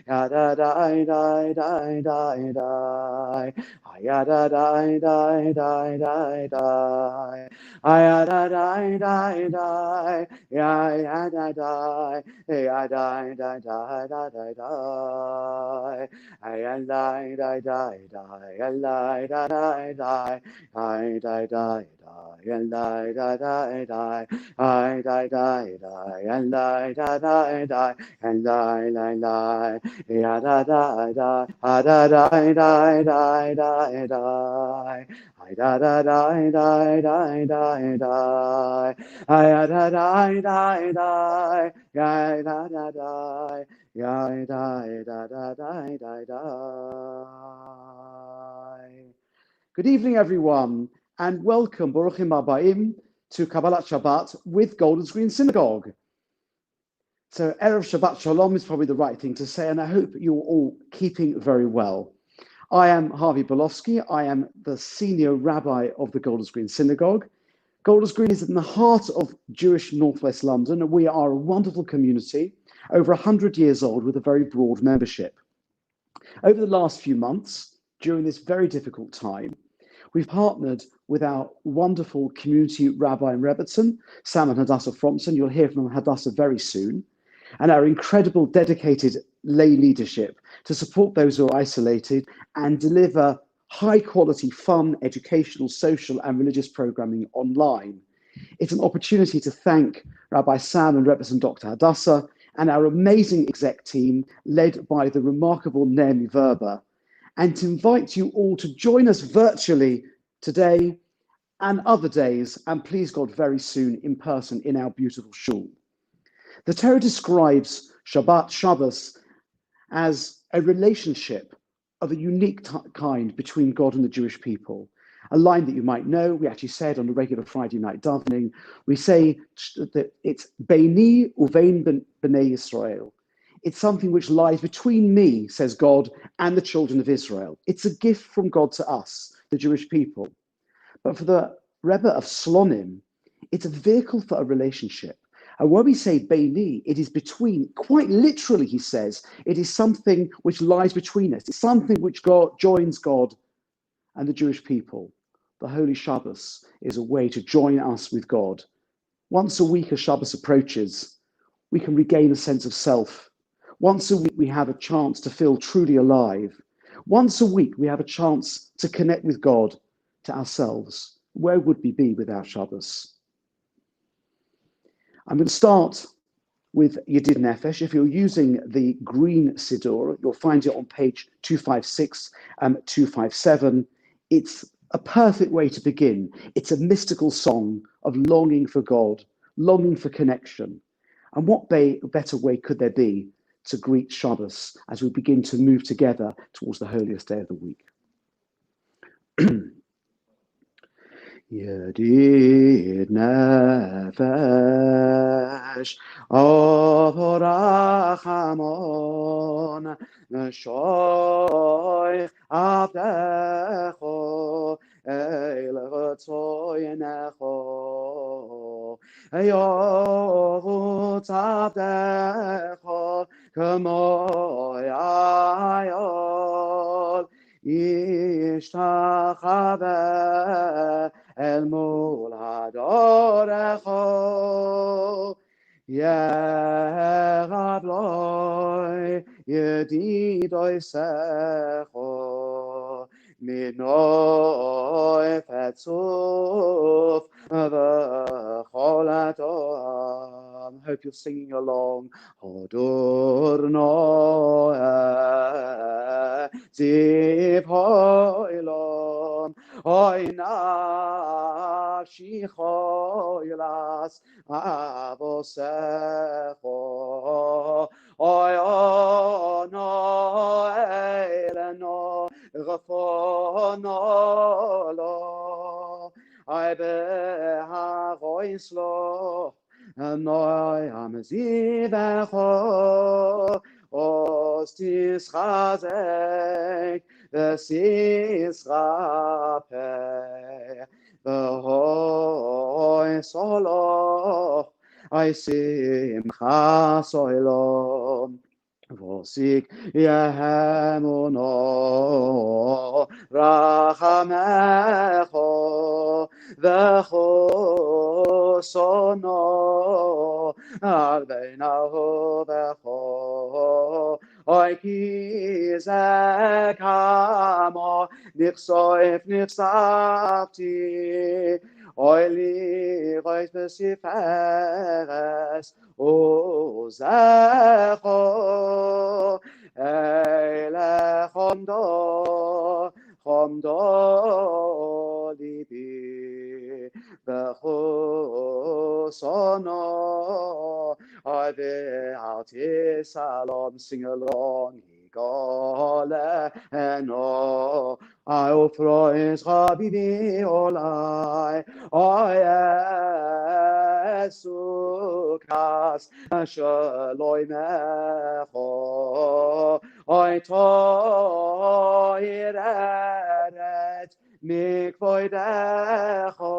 ya da da da da da da, ya da da da da da da, ya da da da da, ya da da, ya da da da da da da, ya da da da da, ya da da da da, I die die die and die die die die. I die die die and die die die die and die die die. Ya da da da, ah da die die die die die. I da da die die die die die. I da die die die. Ya da da die. Ya da da da die die die. Good evening, everyone, and welcome, Baruchim Abayim, to Kabbalat Shabbat with Golden's Green Synagogue. So, Erev Shabbat Shalom is probably the right thing to say, and I hope you're all keeping very well. I am Harvey Bolofsky. I am the senior rabbi of the Golden's Green Synagogue. Golden's Green is in the heart of Jewish Northwest London, and we are a wonderful community, over 100 years old, with a very broad membership. Over the last few months, during this very difficult time, we've partnered with our wonderful community rabbi in Rebbetzin, Sam and Hadassah Fromson. You'll hear from Hadassah very soon. And our incredible dedicated lay leadership to support those who are isolated and deliver high quality, fun, educational, social and religious programming online. It's an opportunity to thank Rabbi Sam and Rebbetzin Dr. Hadassah and our amazing exec team led by the remarkable Naomi Verber, and to invite you all to join us virtually today and other days, and please God, very soon in person in our beautiful shul. The Torah describes Shabbat, Shabbos, as a relationship of a unique kind between God and the Jewish people. A line that you might know, we actually said on the regular Friday night davening, we say that it's Beini uvein b'nei Yisrael. It's something which lies between me, says God, and the children of Israel. It's a gift from God to us, the Jewish people. But for the Rebbe of Slonim, it's a vehicle for a relationship. And when we say Beini, it is between, quite literally, he says, it is something which lies between us. It's something which God joins God and the Jewish people. The Holy Shabbos is a way to join us with God. Once a week as Shabbos approaches, we can regain a sense of self. Once a week, we have a chance to feel truly alive. Once a week, we have a chance to connect with God, to ourselves. Where would we be without Shabbos? I'm going to start with Yedid Nefesh. If you're using the green Siddur, you'll find it on page 256 and 257. It's a perfect way to begin. It's a mystical song of longing for God, longing for connection. And what better way could there be to greet Shabbos as we begin to move together towards the holiest day of the week? Yedid nefesh of rachamon shoich avdecho el tzoynecho yorutz avdecho kamo yayol yishtachaveh El mul hadorecho yerab loy yedidoi secho minoi fetzuf v'chol adom. Hope you're singing along. Hodur noeh ziv hoilom Oy nafshi choylas avosecho Oy ono eleno refono lo Oy beharois lo Noy amzivecho Ostis chazek Sis rape V'hoi solo I simcha soilo. Vosik Yehemuno Rachamecho Vechosono Arbeinahu Vecho Oiki Zekamo Nixoif Nixafti Oili Reis Besiferes Ozecho Ele Chomdo Libi Bechusono Ave Alti Salom, sing along, Igole Eno I ofrois Rabbi Olai Sukas Shaloi Mecho Oi Toiret Mikvoidecho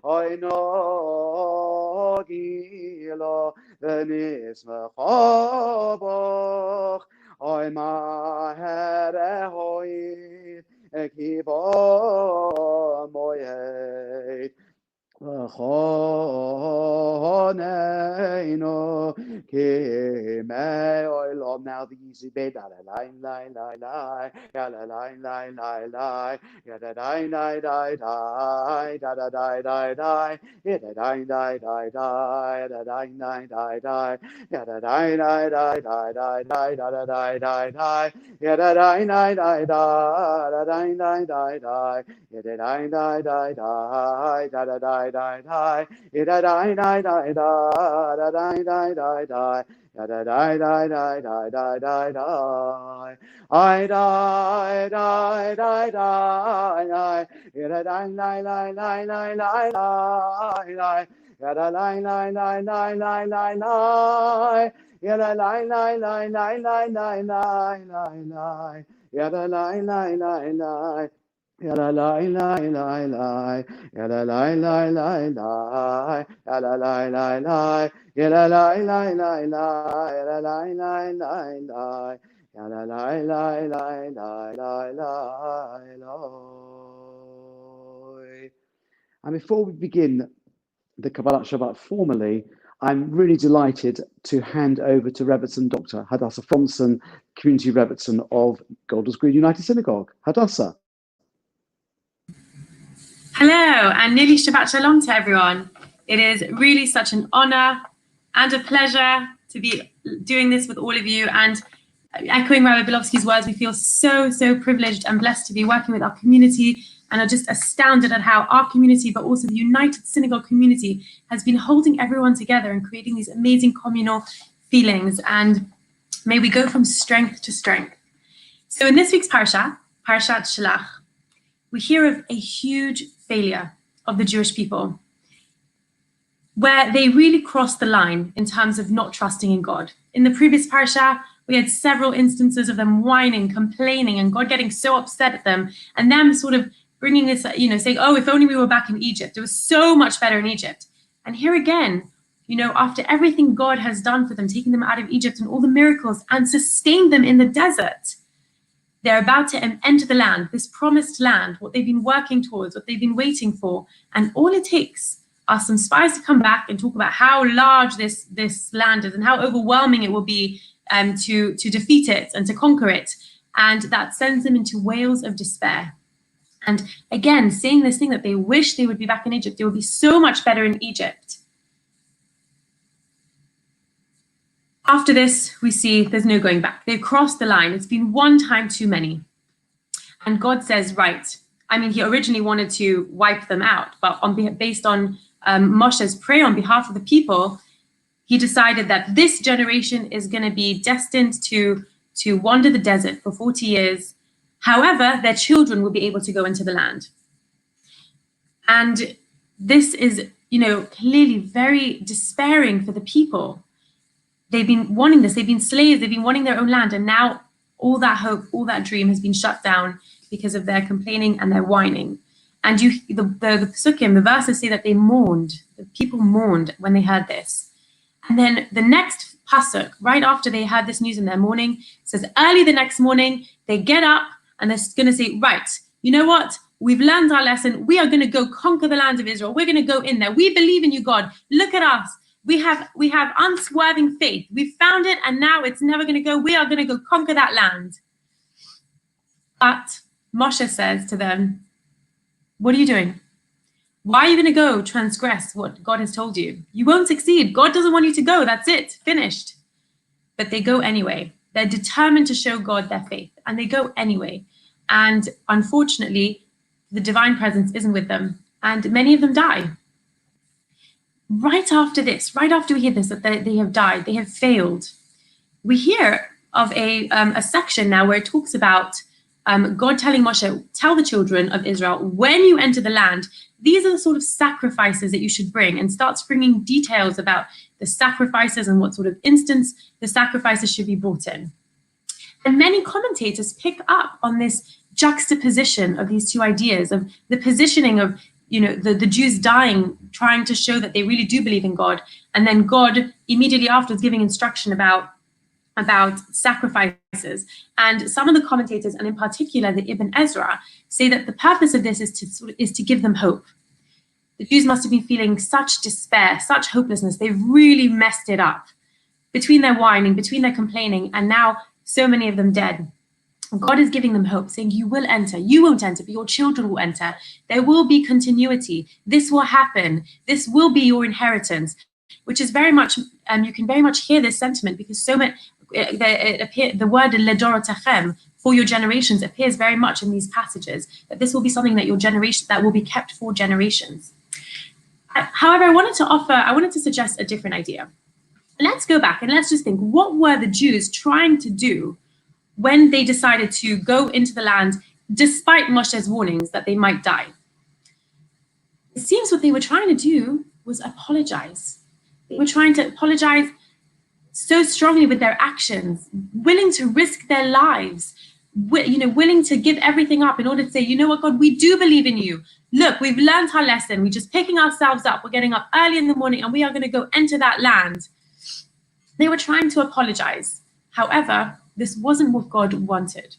Oi no Gilo Venismechoboch Oi Mahere Hoi Ekivo Moyed Choneino Kime Oilom. Now the easy bed. La la la la la la la la la la la ya da da da da da da da da da da ya da da da da da da da da da ya da da da da da da da da da da da ya da da da da da da da da da ya da da da da da da da da da da ya da da da da da da da da da da da da da da da da da da da I die die die die ya da da la la la la la la ya da la la la la la la la ya da la la la la la la la la ya da la la la la ya la la la la la ya la la la la la ya la la la la ya la la la la la ya la la la la la ya la la la la la la la. And before we begin the Kabbalat Shabbat formally, I'm really delighted to hand over to Rebbetzin Dr. Hadassah Fromson, Community Rebbetzin of Golders Green United Synagogue. Hadassah. Hello, and nearly Shabbat Shalom to everyone. It is really such an honor and a pleasure to be doing this with all of you. And echoing Rabbi Bilovsky's words, we feel so privileged and blessed to be working with our community, and are just astounded at how our community, but also the United Synagogue community, has been holding everyone together and creating these amazing communal feelings. And may we go from strength to strength. So in this week's Parshat Shalach, we hear of a huge failure of the Jewish people, where they really crossed the line in terms of not trusting in God. In the previous parsha, we had several instances of them whining, complaining, and God getting so upset at them, and them sort of bringing this, saying, oh, if only we were back in Egypt. It was so much better in Egypt. And here again, after everything God has done for them, taking them out of Egypt and all the miracles and sustained them in the desert, they're about to enter the land, this promised land, what they've been working towards, what they've been waiting for. And all it takes are some spies to come back and talk about how large this land is and how overwhelming it will be to defeat it and to conquer it. And that sends them into wails of despair. And again, saying this thing that they wish they would be back in Egypt, they would be so much better in Egypt. After this, we see there's no going back. They've crossed the line. It's been one time too many. And God says, right. He originally wanted to wipe them out, but based on Moshe's prayer on behalf of the people, he decided that this generation is going to be destined to wander the desert for 40 years. However, their children will be able to go into the land. And this is, clearly very despairing for the people. They've been wanting this. They've been slaves. They've been wanting their own land. And now all that hope, all that dream has been shut down because of their complaining and their whining. And the psukim, the verses say that they mourned. The people mourned when they heard this. And then the next pasuk, right after they heard this news in their morning, says early the next morning, they get up and they're going to say, right, you know what? We've learned our lesson. We are going to go conquer the land of Israel. We're going to go in there. We believe in you, God. Look at us. We have unswerving faith. We found it, and now it's never going to go. We are going to go conquer that land. But Moshe says to them, what are you doing? Why are you going to go transgress what God has told you? You won't succeed. God doesn't want you to go. That's it. Finished. But they go anyway. They're determined to show God their faith, and they go anyway. And unfortunately, the divine presence isn't with them, and many of them die. Right after this, right after we hear this, that they have died, they have failed, we hear of a section now where it talks about God telling Moshe, tell the children of Israel, when you enter the land, these are the sort of sacrifices that you should bring, and starts bringing details about the sacrifices and what sort of instance the sacrifices should be brought in. And many commentators pick up on this juxtaposition of these two ideas, of the positioning of, the Jews dying, trying to show that they really do believe in God, and then God immediately afterwards giving instruction about sacrifices. And some of the commentators, and in particular the Ibn Ezra, say that the purpose of this is to give them hope. The Jews must have been feeling such despair, such hopelessness. They've really messed it up between their whining, between their complaining, and now so many of them dead. God is giving them hope, saying, you will enter. You won't enter, but your children will enter. There will be continuity. This will happen. This will be your inheritance, which is very much, you can very much hear this sentiment, because so much, the word ledorotechem, for your generations, appears very much in these passages, that this will be something that your generation, that will be kept for generations. However, I wanted to suggest a different idea. Let's go back and let's just think, what were the Jews trying to do when they decided to go into the land, despite Moshe's warnings that they might die? It seems what they were trying to do was apologize. They were trying to apologize so strongly with their actions, willing to risk their lives, willing to give everything up in order to say, you know what, God, we do believe in you. Look, we've learned our lesson. We're just picking ourselves up. We're getting up early in the morning, and we are going to go enter that land. They were trying to apologize. However, this wasn't what God wanted.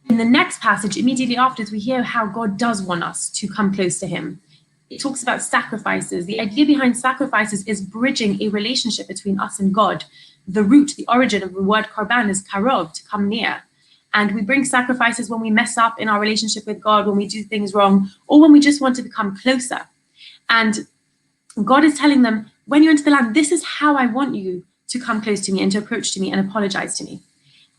In the next passage, immediately after, we hear how God does want us to come close to him. It talks about sacrifices. The idea behind sacrifices is bridging a relationship between us and God. The root, the origin of the word korban is karov, to come near. And we bring sacrifices when we mess up in our relationship with God, when we do things wrong, or when we just want to become closer. And God is telling them, when you enter the land, this is how I want you to come close to me and to approach to me and apologize to me.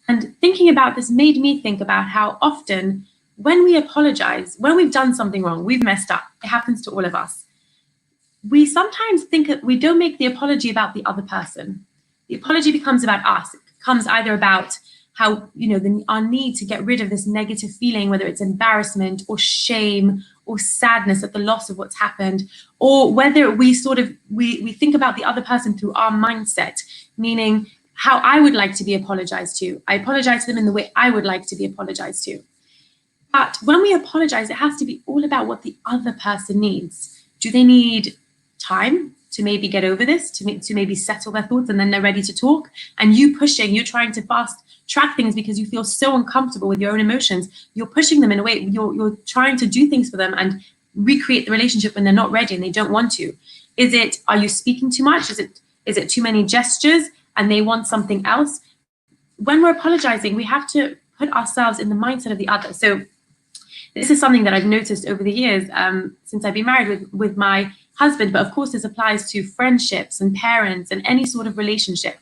And thinking about this made me think about how often when we apologize, when we've done something wrong, we've messed up, it happens to all of us. We sometimes think that we don't make the apology about the other person. The apology becomes about us. It becomes either about how, our need to get rid of this negative feeling, whether it's embarrassment or shame or sadness at the loss of what's happened, or whether we think about the other person through our mindset, meaning how I would like to be apologized to. I apologize to them in the way I would like to be apologized to. But when we apologize, it has to be all about what the other person needs. Do they need time to maybe get over this, to maybe settle their thoughts, and then they're ready to talk? And you're trying to fast track things because you feel so uncomfortable with your own emotions. You're pushing them in a way, you're trying to do things for them and recreate the relationship when they're not ready and they don't want to. Are you speaking too much? Is it too many gestures and they want something else? When we're apologizing, we have to put ourselves in the mindset of the other. So this is something that I've noticed over the years since I've been married with my husband, but of course this applies to friendships and parents and any sort of relationship.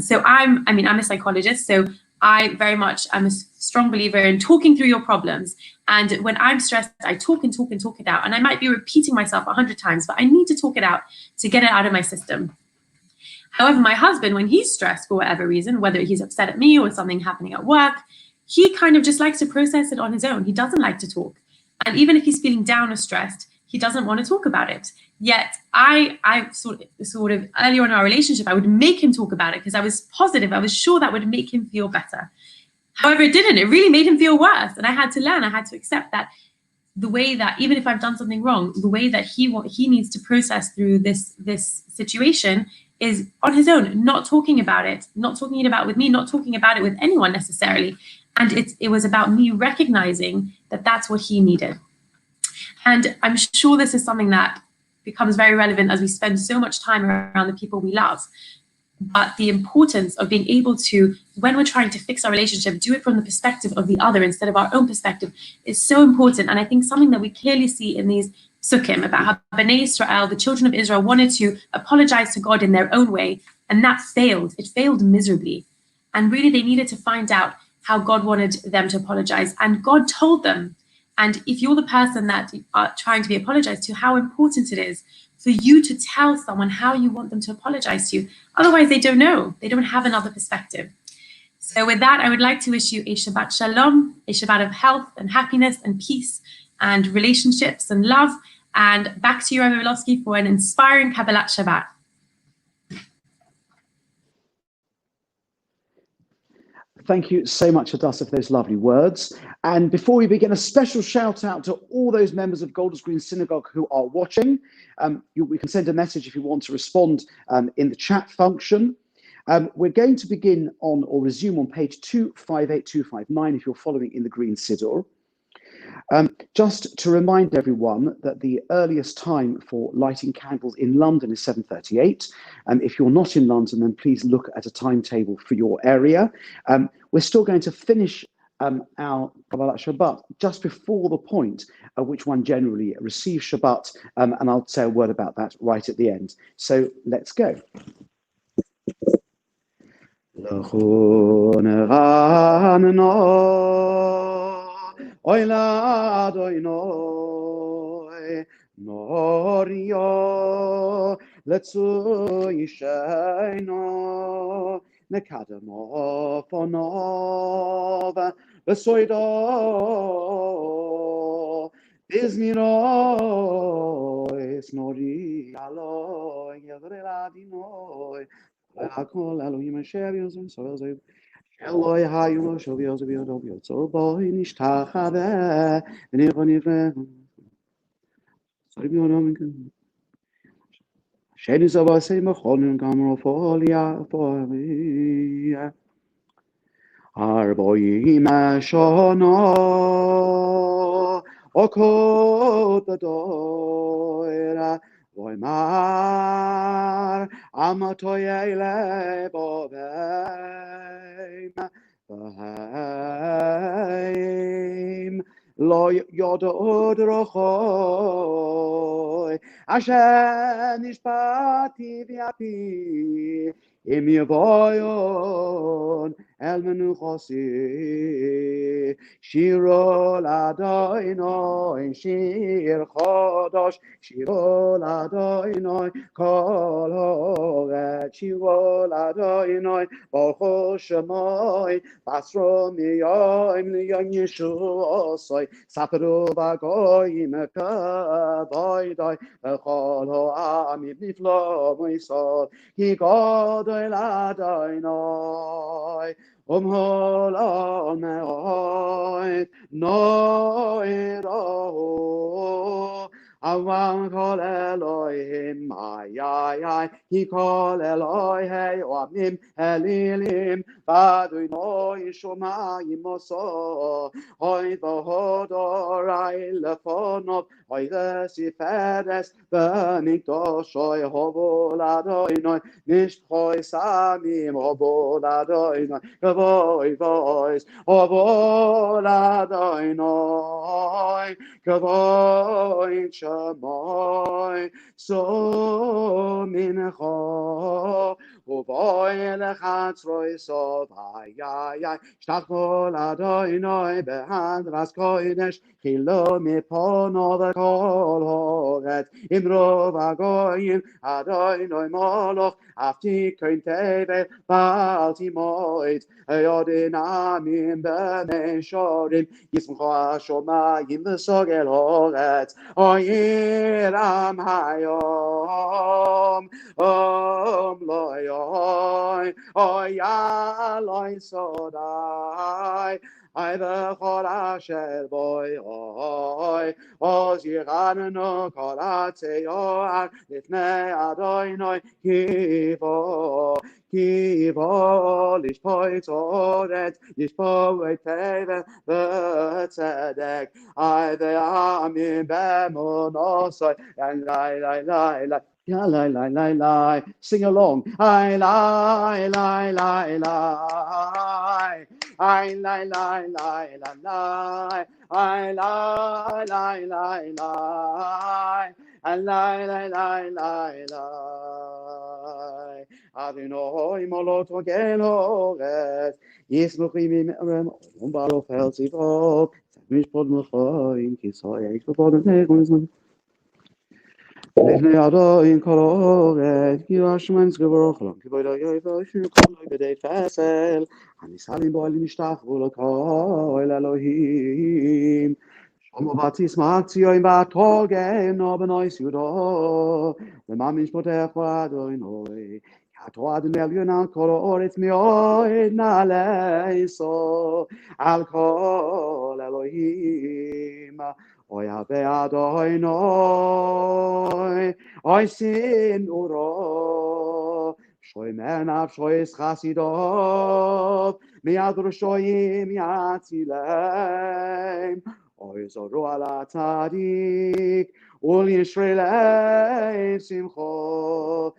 So I'm a psychologist, so I very much am a strong believer in talking through your problems. And when I'm stressed, I talk and talk and talk it out. And I might be repeating myself 100 times, but I need to talk it out to get it out of my system. However, my husband, when he's stressed for whatever reason, whether he's upset at me or something happening at work, he kind of just likes to process it on his own. He doesn't like to talk. And even if he's feeling down or stressed, he doesn't want to talk about it. Yet I sort of earlier in our relationship, I would make him talk about it because I was positive. I was sure that would make him feel better. However, it didn't. It really made him feel worse. And I had to learn. I had to accept that the way that, even if I've done something wrong, the way that he needs to process through this situation is on his own, not talking about it with me, not talking about it with anyone necessarily. And it was about me recognizing that that's what he needed. And I'm sure this is something that becomes very relevant as we spend so much time around the people we love. But the importance of being able to, when we're trying to fix our relationship, do it from the perspective of the other instead of our own perspective is so important. And I think something that we clearly see in these sukkim about how Bnei Israel, the children of Israel, wanted to apologize to God in their own way, and that failed. It failed miserably. And really, they needed to find out how God wanted them to apologize. And God told them. And if you're the person that are trying to be apologized to, how important it is for you to tell someone how you want them to apologize to you. Otherwise, they don't know. They don't have another perspective. So with that, I would like to wish you a Shabbat Shalom, a Shabbat of health and happiness and peace and relationships and love. And back to you, Rabbi Bilowski, for an inspiring Kabbalat Shabbat. Thank you so much, Hadassah, for those lovely words. And before we begin, a special shout out to all those members of Golders Green Synagogue who are watching. We can send a message if you want to respond in the chat function. We're going to begin on or resume on page 258, 259 if you're following in the Green Siddur. Just to remind everyone that the earliest time for lighting candles in London is 7:38. If you're not in London, then please look at a timetable for your area. We're still going to finish our Kabbalat Shabbat just before the point at which one generally receives Shabbat, and I'll say a word about that right at the end. So let's go. Oila doinoi norio letzu yishaino nekadamo fonova besoido bizniro snori alo yadreladino akol Elohim Shevios and Sozo Eloi hayu shovios biodobio so boy nishtachave nironive sorry bionom Shenis of us say machon gamro folia folia Arboim shono okot doira Voimar amatoyele bovem Vaheim lo yodod rochoi Asher nishpati v'api im yevoyon el menuchosi shiro ladoinoi shir chodosh shiro ladoinoi kol horet shiro ladoinoi baruch shemoi basro miyoim liyon yeshuosoi saperu v'goyim kavoidoi v'chol ho'amim niflo moisol ki godoi ladoinoi Holon me'oid no'iro Avam kol Elohim ay He kol Elohei oamim elilim Vadui noi shomayim oso Oy v'hodorai lefonov Oy v'siferes v'mikdoshoy Hovo ladoinoi Nishpoi samim Hovo ladoinoi Kavoy voice Hovo ladoinoi Kavoy Shamoy so mincho uvoy lechatzroi sov ay shtachol adoinoi behand vas koidesh chilo mipono v'kol horet imro v'goyim adoinoi moloch afti koin teve balti moit ayodinamim b'meishorim yismcho hashomayim v'sogel horet Oyiram hayom, om lo oi, oi, aloi sodai. I bechol asher boy oi, oz yiranu kol atzeyor lifnei Adonai kivo, kivo lishpoi tzoret, lishpoi tevel v'tzedek. I ve'amim b'emunosoi, and la. Yeah, lie. Sing along. I lie. I lie. I lie. And lie. Adonai molot geloret. Yismuchim imrem baro felzivok. Mishpod mochoim kisoy. Mishpod mochoim. Lifnei Adonai koloret, ki Hashem's gevorachlam, ki boydayay v'ashu kolay b'dei fesel, hanisalim bo'alim nishtachvu l'kol Elohim. Shomo v'tismach tziyoim v'atogem no b'nois yudo, v'ma mishpotecho Adonai, kato Adonai elyon al kol ha'oretz mi'od na'leiso, al kol Elohim. Oy ave Adonai, oy sin uro, shoy menav shoy chasidov, miad roshoyim yatzilem, oy zoru ala tzadik, ul yisraelem simcho,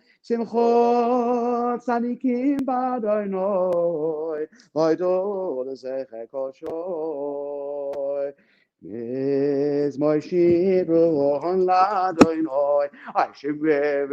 tzadikim b'Adonai, v'ydol zecher koshoy. Is my sheep on Ladonoi? I should wear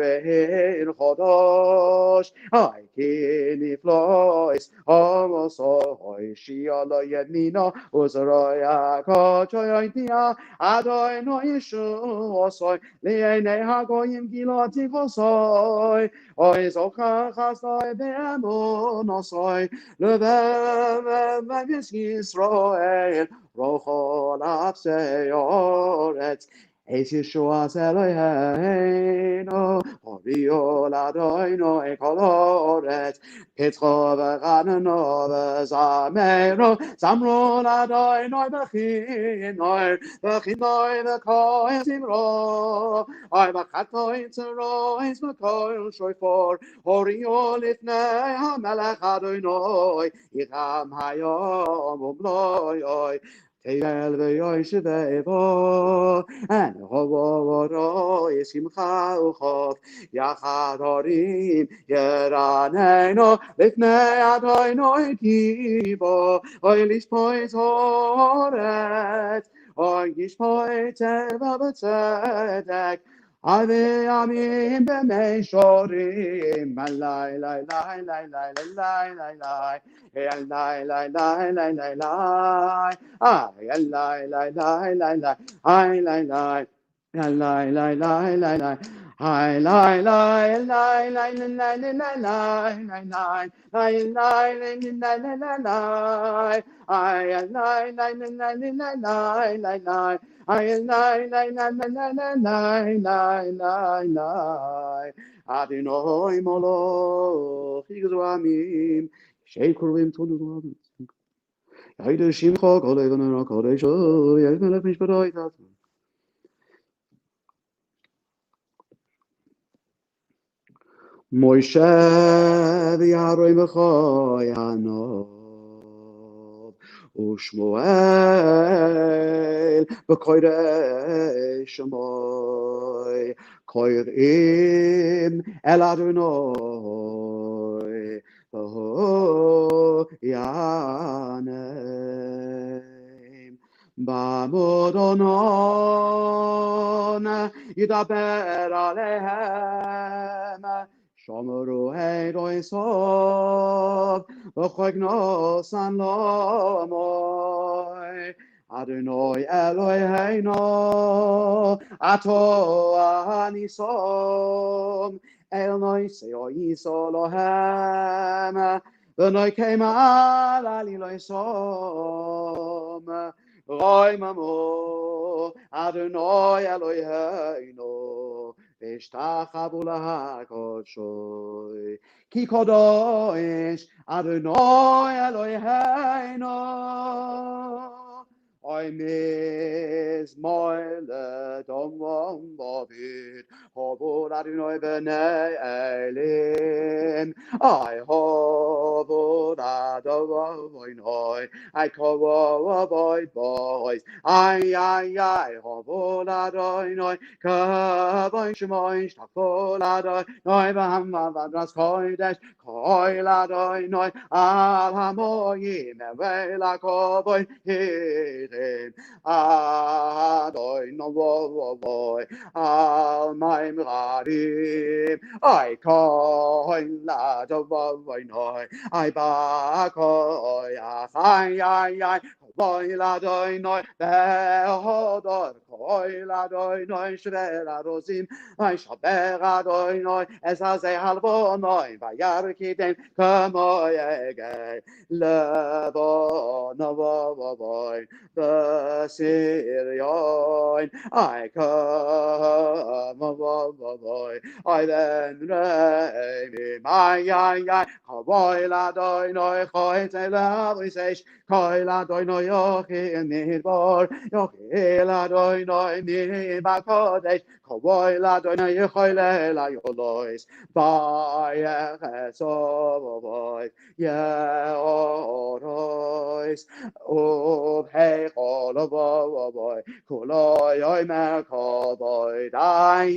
in Chodosh. I can't flies. Almost all she all yet Nino was a roya cochointia. Adonoi Yeshu osoy. Leene Hagoyim Giloti Vosoy. Ois Okachasoi Beamon osoy. Leve Israel. Rochol Apseyoretz, Eis Yeshuas Eloheinu, Oriol Adoinu Ekoloretz, Pitzcho v'Chanano v'Zameru, Zamron Adoinu v'Chinoi v'Kohen Zimro, Oy v'Chatoi Tzerois v'Kohen Shoifor, Oriol Lifnei HaMelech Adoinu, Yicham Hayom Umloy, Tevel v'yoysh ve'evo, and hovoro yisimcha uchov, yachad horim yeraneinu, lifnei Adonai kibo, oy lishpoi toret, oy yishpoi teva v'tzedek, Ave amim b'meishorim, lai. Ay, lie. Adonai moloch yigzamim. Sheikurim tonu. Hayde shimcha kolevana kodesho. Yevmelech mishpadoy tat. Moshe v'Yaroim v'choyanov u'Shmuel v'koyrei shemoy koyrim el Adonai v'hoyanem b'modonon yidaber alehem Shomeru Eiroi Sov, V'chognos an Lomoy, Adonai Eloheinu, Ato Anisom, El Noiseo Iso Lohem, V'noi Kemal Aliloi Som, Roy Mamo, Adonai Eloheinu, והשתחוו לקודשוי. כי קדוש אדוני אלוהינו, I miss my Tom David, Hobor Adonai b'nei Elim. I Hobor Adonai, I Hobor boys. I Hobor Adonai, Kavoy Shemoy, Shtafol Adonai, V'hamavadras Kodesh, Koil Adonai, Al Hamoyim, Evela Kovoy, Adoy no boy, al my marim, I call la do boy no, I ba koy I boy la doy no, behodor koy la doy no, shver arosim, I shaber adoy no, es azay halbo no, vayar kidem kamoy egay, lebo no boy. The Syrian, I come, boy, I then reign, my, boy, la doy no, coy, la visesh, coy, la doy no, yoki, and midbor, yoki, la doy no, ni bakodesh, coy, la doy no, yoki, la yolois, by a so boy, yeah, orois. Oh, hey, all of boy, Kuloy, I make all boy, die,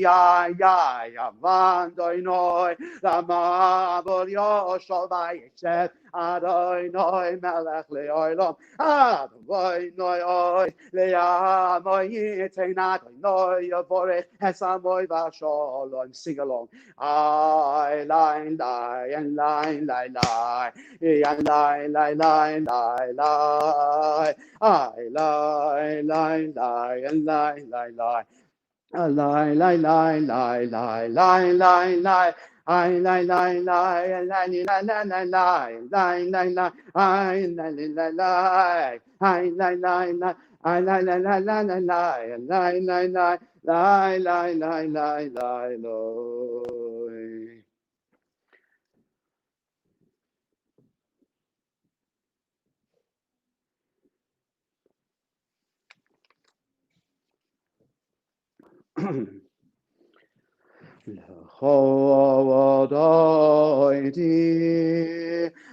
Amandoi noi, the marble Yoshavai, said, Adoi noi, Melech leoilom, Adoi noi, Leamoy, Tenat, noi, Borech, Hesamoy, Vasholom, sing along. I line, and line, and line, I lie, and lie. I lie, I L'chodoidi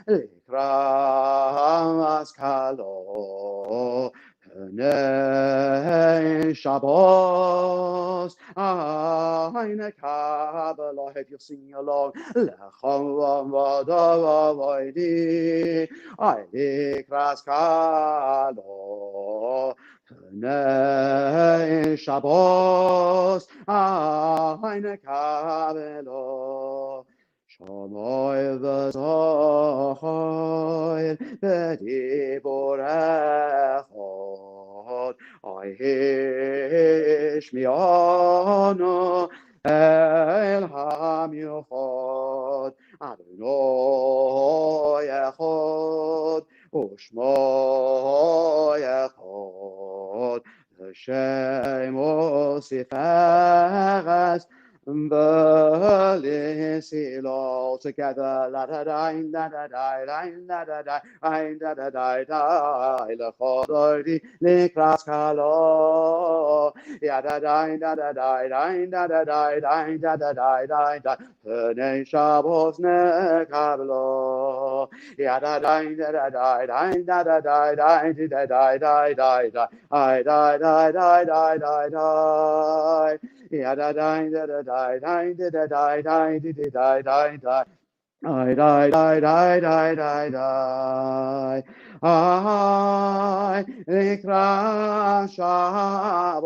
likras kalo Pnei Shabbos Eine Kabbalat, if you're singing along L'chodoidi likras kalo Pnei Shabbos Eine Kabbalat Shamoy v'zochoy v'dibur echod Oihish mi'onu el ha'miuchod Adonai echod Ushmo echod Hashem osiferes all together, la da da da da da da da da da da da da da la chodori likras kalo ya da da da da da da da da da da da da da Pnei Shabbos nekablo ya da da da da da da da da da da da da Ya da da da da da da da da da da da da da. I die, die, die, die, die, die. I Nikra Shabbos.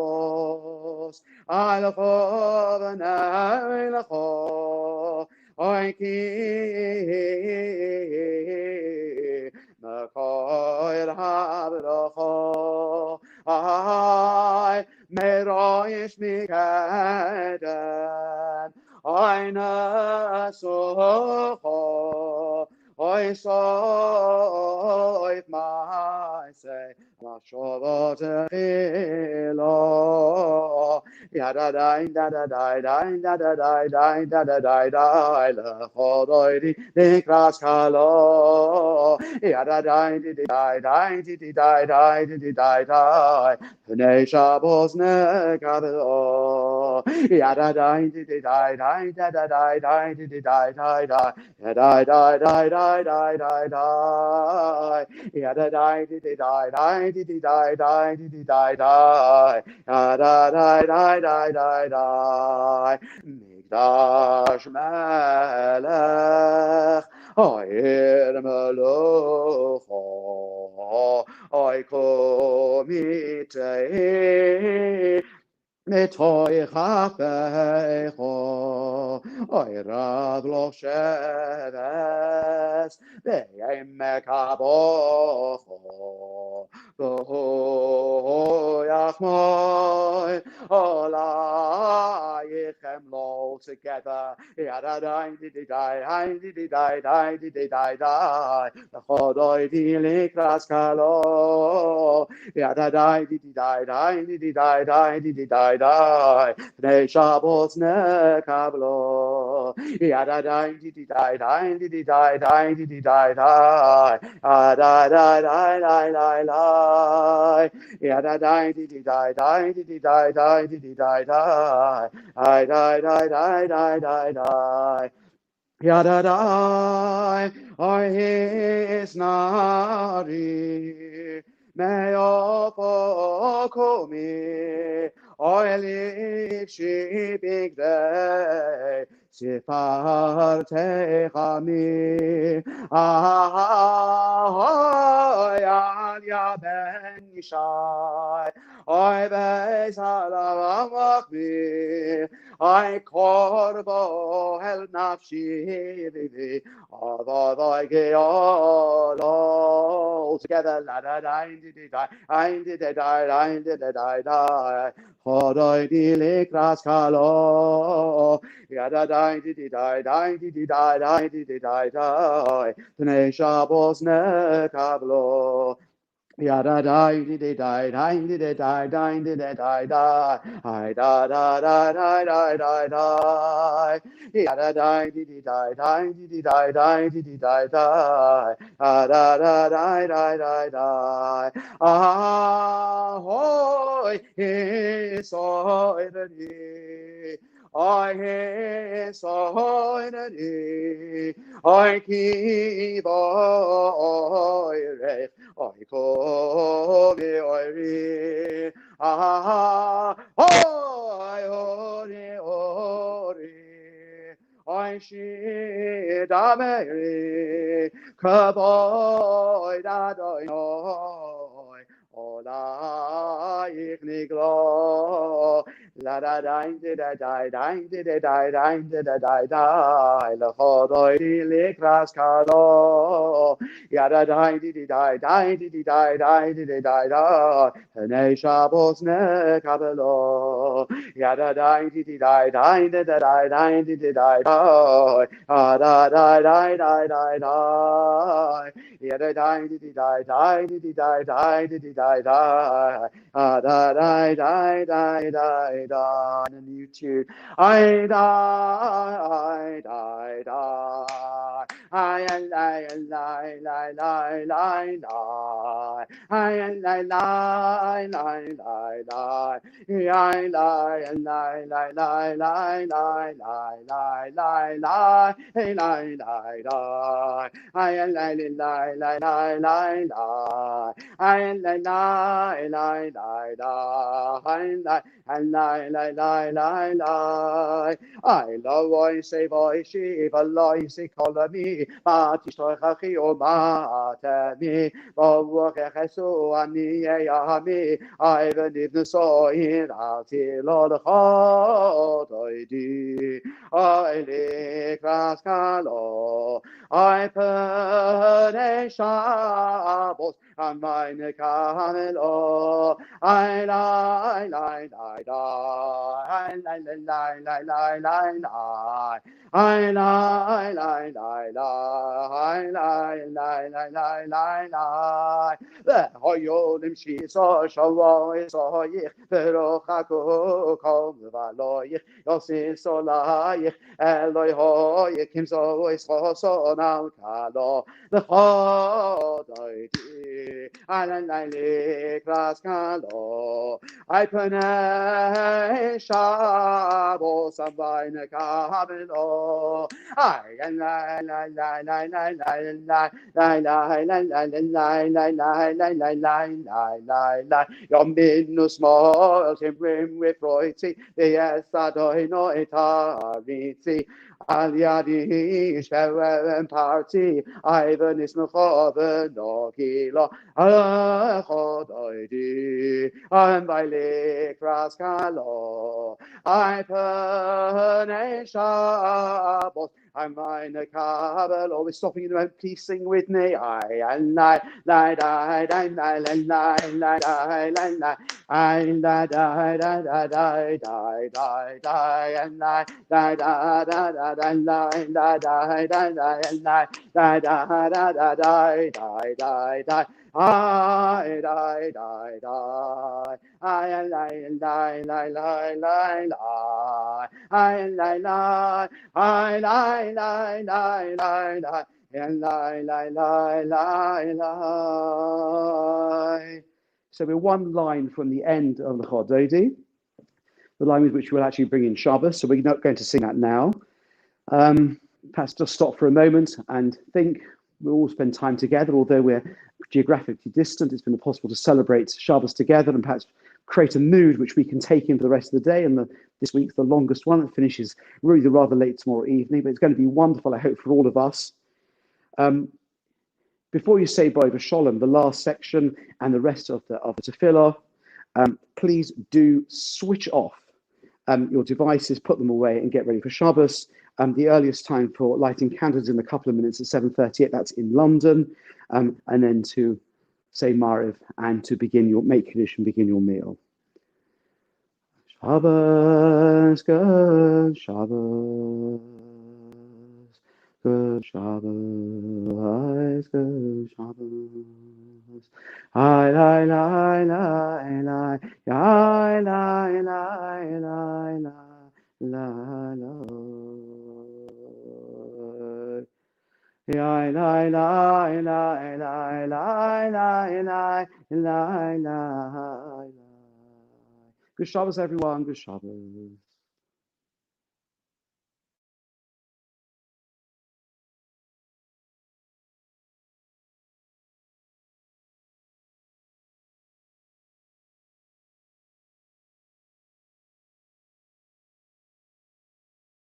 I lecho v'nei lecho. I ki mekoil hav'lecho. I meroish mikeden. Eine Soho, I saw it my say, Mashovot Echilo, Yadadai, Dadadai, Dadadai, Dadadai, Lechodoidi, Nikras Kalo, Yadadai, Dididai, Dididai, Dididai, Pnei Shabbos Nekabelo, Yadadai, Dididai, Dadadai, Dididai, Yadai, die, die, die, die, die, die. Yada, die, die, die, die, die, die, die, die, die, die, die, die, die. Yada, die, die, die, die, die. Mikdash Melech, Oyer Melucho, Oy Komitei, Metoy Chafecho, Oy Rav Lo Sheves, Ve'yem Mekabocho, V'hu Yachmoy, Olayichem Lo together, Yadadai, Dididai, Dididai, Dididai, L'chodoi Dilikras Kalo, Yadadai, Dididai, Dididai, Dididai, Pnei Shabbos Nekablo, Yadadai, Dididai, Dididai, Dididai, Yadadai, Yadadai, Dididai, Dididai, Dididai, Yadadai, His Nari, Meopo Komi, Oily Shibig Day, Sifar Techami, Yad Ben Yishai, Oy Beis Halavachmi, I korbo hel nafshi vivi, all together, la da da di di da, di da da, di da da da, chodoi di likras kalo, ya da da di di da, di di da, di di da, Pnei Shabbos nekablo. Yada die di di die die di di die die di di die die I da da da da da da da yada die di di die die di di die die di di die die da da da da da da da ahoy soy the I soy the I keep Oy kovi oyri, oy shidameri, kaboy dadoy oy, olayik niglo, la da dine di da die, dine di da die, dine di da die, die, lechodoy likras kalo, yada die, di di die, die, di di die, die, di di die, die, Pnei Shabbos nekabelo, yada die, di di die, die, di da die, die, di di die, die, da die, die, die, die, die, yada die, di di die, die, di di die, die, di di die, die, da die, die, die, die, die, and a new tune. I die, die, die. I lie, lie, lie, lie, lie, lie. I lie, lie, lie, lie, lie. I lie, lie, lie, lie, lie, lie, lie, lie, lie, lie. Hey, lie, lie, lie. I lie, lie, lie, lie, lie, lie. I lie, lie, lie, lie, lie. And lie. I love I say boy she lie say call me but is to khachi o ma me bo khaso ani ya me I believe so in out Lord I di I le kraskalo I put Shabbos and mine kamelo I lie, lie, lie, lie, I lie, lie, lie, lie, lie, lie, I lie, lie, lie, lie, I lie, lie, lie, lie, lie, lie, והיונים שיסו שבוע יסוייך ורוחקו כל מבלוייך יוסיס עלייך אלוהי הויך כמזו יסחוסון על קלו לכבודויתי עלי קרס קלו I pene shabo sambai ne kabelo I la la la la la la la la la la la la la Yom minus small him brim with royalty the yes adoi no etariti Al yadi shevem party Ivan is mechove no kilo al chodoidi and by likras kalo I pene shabos I'm mine a Kabbalat. Always stopping in the moment. Please sing with me. I and I die die die die die die die die die I die die die die die die die die and I die die die die die die die die die and I die die die die die die die I die die die I lie lie lie lie lie lie I lie lie I lie lie lie lie lie and lie lie lie lie lie. So we're one line from the end of the Chododi, the line with which we'll actually bring in Shabbos. So we're not going to sing that now. Perhaps just stop for a moment and think. We'll all spend time together, although we're geographically distant. It's been possible to celebrate Shabbos together and perhaps create a mood which we can take in for the rest of the day. And this week's the longest one. It finishes really rather late tomorrow evening, but it's going to be wonderful, I hope, for all of us. Before you say Dvar Shalom, the last section and the rest of the tefillah, please do switch off your devices, put them away and get ready for Shabbos. The earliest time for lighting candles in a couple of minutes at 7:38, that's in London. And then to say Mariv and to begin your make Kiddush and begin your meal. Shabbos, good Shabbos, good Shabbos, good Shabbos. I lie, lie, lie, lie, lie, lie, lie, lie, lie, lie. Lie, lie, lie, lie, lie, lie, lie, lie, lie, lie. Good Shabbos, everyone. Good Shabbos.